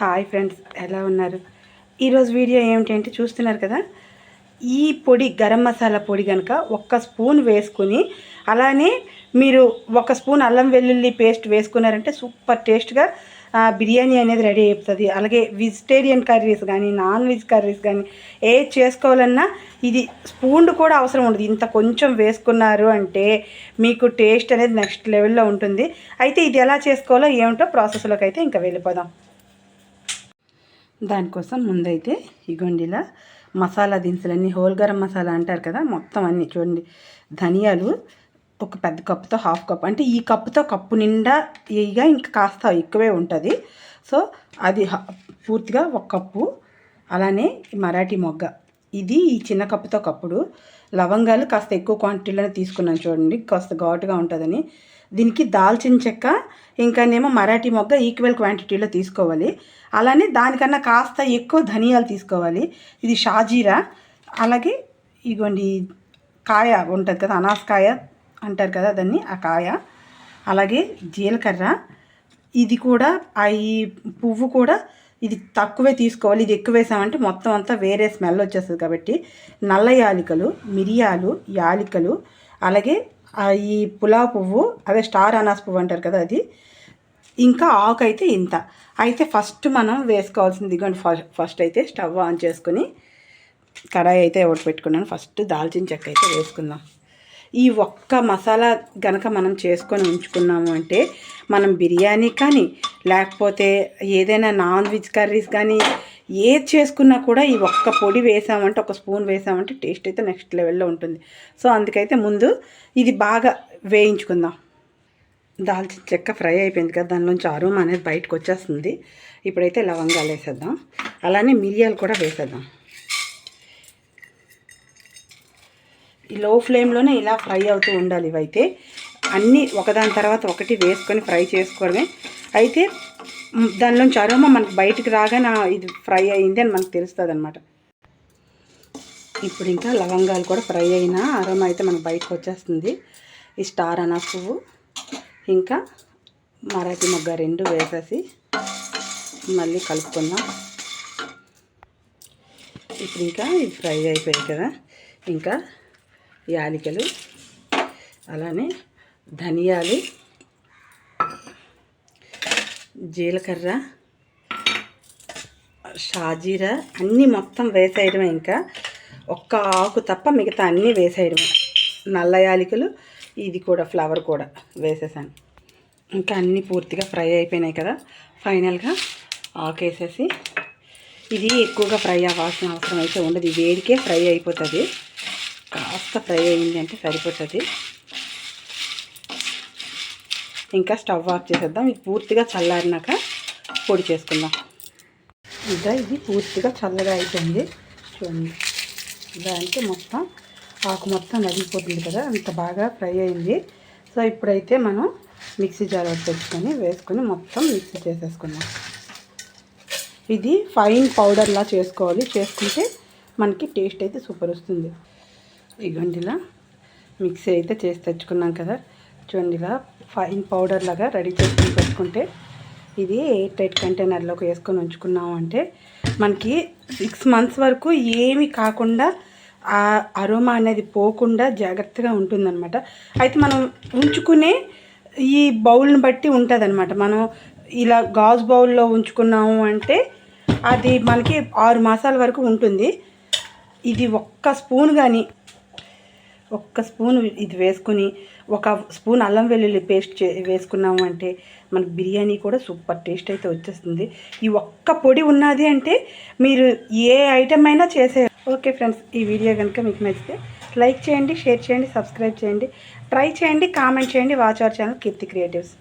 Hi friends, ఎలా ఉన్నారు? ఈరోజు వీడియో ఏమిటంటే చూస్తున్నారు కదా, ఈ పొడి గరం మసాలా పొడి కనుక ఒక్క స్పూన్ వేసుకుని అలానే మీరు ఒక స్పూన్ అల్లం వెల్లుల్లి పేస్ట్ వేసుకున్నారంటే సూపర్ టేస్ట్గా బిర్యానీ అనేది రెడీ అయిపోతుంది. అలాగే వెజిటేరియన్ కర్రీస్ కానీ నాన్ వెజ్ కర్రీస్ కానీ ఏది చేసుకోవాలన్నా ఇది స్పూన్ కూడా అవసరం ఉండదు. ఇంత కొంచెం వేసుకున్నారు అంటే మీకు టేస్ట్ అనేది నెక్స్ట్ లెవెల్లో ఉంటుంది. అయితే ఇది ఎలా చేసుకోవాలో ఏమిటో ప్రాసెస్లోకి అయితే ఇంకా వెళ్ళిపోదాం. దానికోసం ముందైతే ఇగోండి ఇలా మసాలా దినుసులన్నీ హోల్ గరం మసాలా అంటారు కదా, మొత్తం అన్నీ చూడండి. ధనియాలు ఒక పెద్ద కప్పుతో హాఫ్ కప్, అంటే ఈ కప్పుతో కప్పు నిండా ఇక ఇంకా కాస్త ఎక్కువే ఉంటుంది. సో అది పూర్తిగా ఒక కప్పు. అలానే మరాఠీ మొగ్గ, ఇది ఈ చిన్న కప్పుతో కప్పుడు. లవంగాలు కాస్త ఎక్కువ క్వాంటిటీలోనే తీసుకున్నాను చూడండి, కాస్త ఘాటుగా ఉంటుందని. దీనికి దాల్చిన చెక్క ఇంకానేమో మరాఠీ మొగ్గ ఈక్వల్ క్వాంటిటీలో తీసుకోవాలి. అలానే దానికన్నా కాస్త ఎక్కువ ధనియాలు తీసుకోవాలి. ఇది షాజీరా. అలాగే ఇగోండి కాయ ఉంటుంది కదా, అనాసకాయ అంటారు కదా దాన్ని, ఆ కాయ. అలాగే జీలకర్ర, ఇది కూడా ఈ పువ్వు కూడా ఇది తక్కువే తీసుకోవాలి. ఇది ఎక్కువ వేసామంటే మొత్తం అంతా వేరే స్మెల్ వచ్చేస్తుంది కాబట్టి. నల్ల యాలికలు, మిరియాలు, యాలికలు, అలాగే ఈ పులావ్ పువ్వు, అదే స్టార్ అనాస్ పువ్వు అంటారు కదా అది. ఇంకా ఆకు అయితే ఇంత. అయితే ఫస్ట్ మనం వేసుకోవాల్సింది ఇదిగోండి, ఫస్ట్ అయితే స్టవ్ ఆన్ చేసుకుని కడాయి అయితే ఒకటి పెట్టుకున్నాను. ఫస్ట్ దాల్చిన చెక్క అయితే వేసుకుందాం. ఈ ఒక్క మసాలా గనక మనం చేసుకొని ఉంచుకున్నాము అంటే మనం బిర్యానీ కానీ లేకపోతే ఏదైనా నాన్ వెజ్ కర్రీస్ కానీ ఏది చేసుకున్నా కూడా ఈ ఒక్క పొడి వేసామంటే, ఒక స్పూన్ వేసామంటే టేస్ట్ అయితే నెక్స్ట్ లెవెల్లో ఉంటుంది. సో అందుకైతే ముందు ఇది బాగా వేయించుకుందాం. దాల్చిన చెక్క ఫ్రై అయిపోయింది కదా, దానిలోంచి అరోమా అనేది బయటకు వచ్చేస్తుంది. ఇప్పుడైతే లవంగాలు వేసేద్దాం, అలానే మిరియాలు కూడా వేసేద్దాం. ఈ లో ఫ్లేమ్లోనే ఇలా ఫ్రై అవుతూ ఉండాలి. ఇవైతే అన్నీ ఒకదాని తర్వాత ఒకటి వేసుకొని ఫ్రై చేసుకోవడమే. అయితే దానిలోంచి అరోమా మనకు బయటికి రాగానే ఇది ఫ్రై అయింది అని మనకు తెలుస్తుంది అనమాట. ఇప్పుడు ఇంకా లవంగాలు కూడా ఫ్రై అయినా అరోమా అయితే మనకు బయటకు వచ్చేస్తుంది. ఈ స్టార్ అనాస్ పువ్వు ఇంకా మరాఠీ మొగ్గ రెండు వేసేసి మళ్ళీ కలుపుకుందాం. ఇప్పుడు ఇంకా ఇది ఫ్రై అయిపోయాయి కదా, ఇంకా యాలకులు, అలానే ధనియాలు, జీలకర్ర, షాజీరా అన్నీ మొత్తం వేసేయడమే. ఇంకా ఒక్క ఆకు తప్ప మిగతా అన్నీ వేసేయడమే. నల్ల యాలకులు, ఇది కూడా ఫ్లవర్ కూడా వేసేసాను. ఇంకా అన్నీ పూర్తిగా ఫ్రై అయిపోయినాయి కదా, ఫైనల్గా ఆకు వేసేసి, ఇది ఎక్కువగా ఫ్రై అవ్వాల్సిన అవసరం అయితే ఉండదు. ఈ వేడికే ఫ్రై అయిపోతుంది. కాస్త ఫ్రై అయింది అంటే సరిపోతుంది. ఇంకా స్టవ్ ఆఫ్ చేసేద్దాం. ఇది పూర్తిగా చల్లారినాక పొడి చేసుకుందాం. ఇంకా ఇది పూర్తిగా చల్లగా అయిపోయింది చూడండి. దానికి మొత్తం ఆకు మొత్తం నలిగిపోతుంది కదా, అంత బాగా ఫ్రై అయింది. సో ఇప్పుడైతే మనం మిక్సీ జార్ తెచ్చుకొని వేసుకొని మొత్తం మిక్సీ చేసేసుకుందాం. ఇది ఫైన్ పౌడర్లా చేసుకోవాలి, చేసుకుంటే మనకి టేస్ట్ అయితే సూపర్ వస్తుంది. ఇగోండి ఇలా మిక్సీ అయితే చేసి తెచ్చుకున్నాం కదా, చూడండి ఇలా ఫైన్ పౌడర్ లాగా రెడీ చేసుకొని పెట్టుకుంటే ఇది ఎయిర్ టైట్ కంటైనర్లోకి వేసుకొని ఉంచుకున్నాము అంటే మనకి 6 months వరకు ఏమీ కాకుండా ఆ అరోమా అనేది పోకుండా జాగ్రత్తగా ఉంటుందన్నమాట. అయితే మనం ఉంచుకునే ఈ బౌల్ని బట్టి ఉంటుంది అనమాట. మనం ఇలా గాజు బౌల్లో ఉంచుకున్నాము అంటే అది మనకి 6 మాసాల వరకు ఉంటుంది. ఇది ఒక్క స్పూన్ ఇది వేసుకుని ఒక స్పూన్ అల్లం వెల్లుల్లి పేస్ట్ వేసుకున్నాము అంటే మనకు బిర్యానీ కూడా సూపర్ టేస్ట్ అయితే వచ్చేస్తుంది. ఈ ఒక్క పొడి ఉన్నది అంటే మీరు ఏ ఐటమ్ అయినా చేసే. ఓకే ఫ్రెండ్స్, ఈ వీడియో కనుక మీకు నచ్చితే లైక్ చేయండి, షేర్ చేయండి, సబ్స్క్రైబ్ చేయండి, ట్రై చేయండి, కామెంట్ చేయండి. Watch our channel Keerthi creatives.